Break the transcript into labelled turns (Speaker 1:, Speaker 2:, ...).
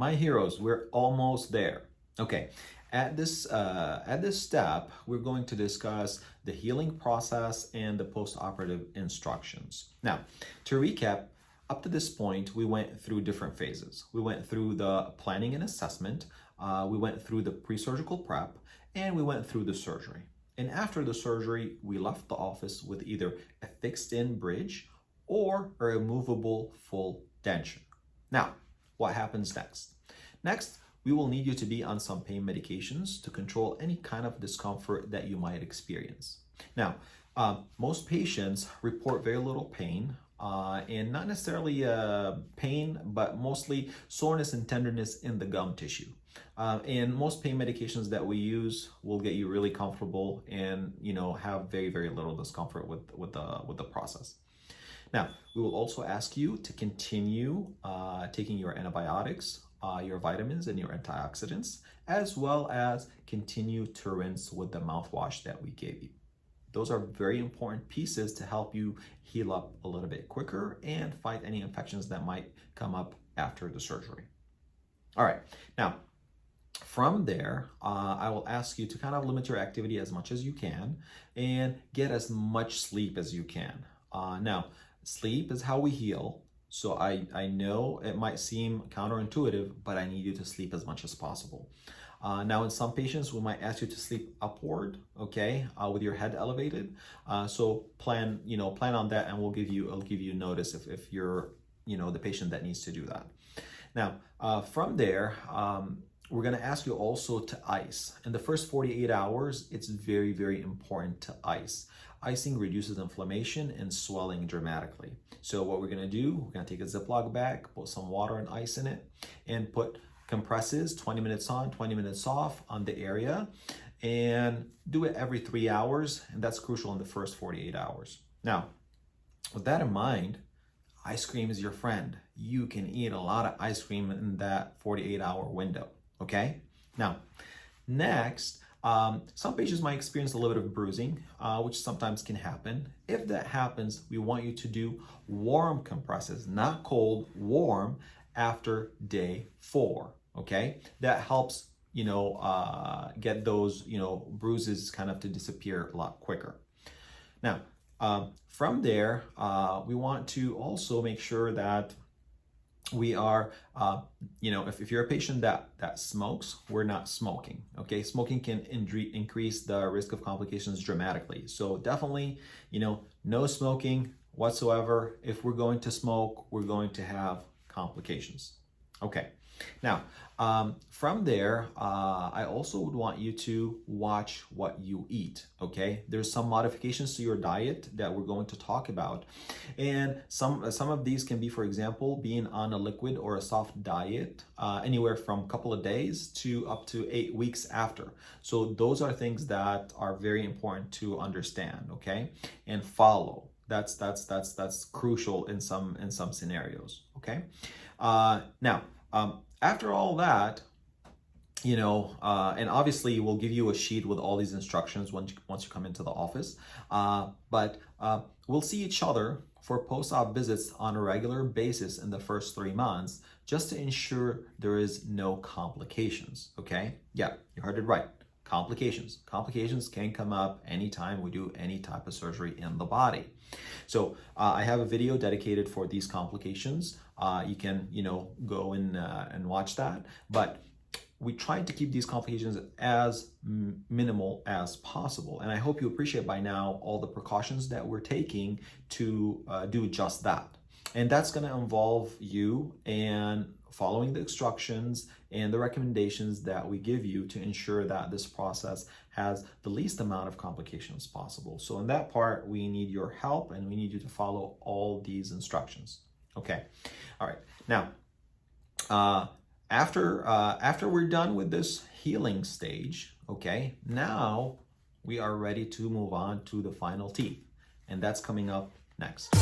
Speaker 1: my heroes, we're almost there. Okay, at this step, we're going to discuss the healing process and the post-operative instructions. Now, to recap, up to this point, we went through different phases. We went through the planning and assessment, we went through the pre-surgical prep, and we went through the surgery. And after the surgery, we left the office with either a fixed-in bridge or a removable full denture. Now, what happens next? Next, we will need you to be on some pain medications to control any kind of discomfort that you might experience. Now, most patients report very little pain, and not necessarily pain, but mostly soreness and tenderness in the gum tissue. And most pain medications that we use will get you really comfortable and have very, very little discomfort with the process. Now, we will also ask you to continue taking your antibiotics, your vitamins, and your antioxidants, as well as continue to rinse with the mouthwash that we gave you. Those are very important pieces to help you heal up a little bit quicker and fight any infections that might come up after the surgery. All right, now, from there, I will ask you to kind of limit your activity as much as you can and get as much sleep as you can. Now, sleep is how we heal. So I know it might seem counterintuitive, but I need you to sleep as much as possible. Now, in some patients, we might ask you to sleep upward, okay, with your head elevated. So plan on that, and I'll give you notice if you're, the patient that needs to do that. Now, from there, we're going to ask you also to ice. In the first 48 hours, it's very, very important to ice. Icing reduces inflammation and swelling dramatically. So what we're going to do, we're going to take a Ziploc bag, put some water and ice in it, and put compresses 20 minutes on, 20 minutes off on the area, and do it every 3 hours. And that's crucial in the first 48 hours. Now, with that in mind, ice cream is your friend. You can eat a lot of ice cream in that 48-hour window. Okay. Now, next, some patients might experience a little bit of bruising, which sometimes can happen. If that happens, we want you to do warm compresses, not cold, warm after day 4. Okay. That helps, get those, bruises kind of to disappear a lot quicker. Now, from there, we want to also make sure that we are, if you're a patient that smokes, we're not smoking, okay? Smoking can increase the risk of complications dramatically. So definitely, no smoking whatsoever. If we're going to smoke, we're going to have complications. Okay. Now, from there, I also would want you to watch what you eat, okay? There's some modifications to your diet that we're going to talk about. And some of these can be, for example, being on a liquid or a soft diet, anywhere from a couple of days to up to 8 weeks after. So those are things that are very important to understand, okay? And follow. That's crucial in some scenarios, okay? Now, after all that, and obviously we'll give you a sheet with all these instructions once you come into the office, but we'll see each other for post-op visits on a regular basis in the first 3 months, just to ensure there is no complications, okay? Yeah, you heard it right. Complications. Complications can come up anytime we do any type of surgery in the body. So I have a video dedicated for these complications. You can, go and watch that. But we tried to keep these complications as minimal as possible. And I hope you appreciate by now all the precautions that we're taking to do just that. And that's going to involve you and following the instructions and the recommendations that we give you to ensure that this process has the least amount of complications possible. So in that part, we need your help and we need you to follow all these instructions. Okay. All right. Now, after we're done with this healing stage, okay, now we are ready to move on to the final teeth, and that's coming up next.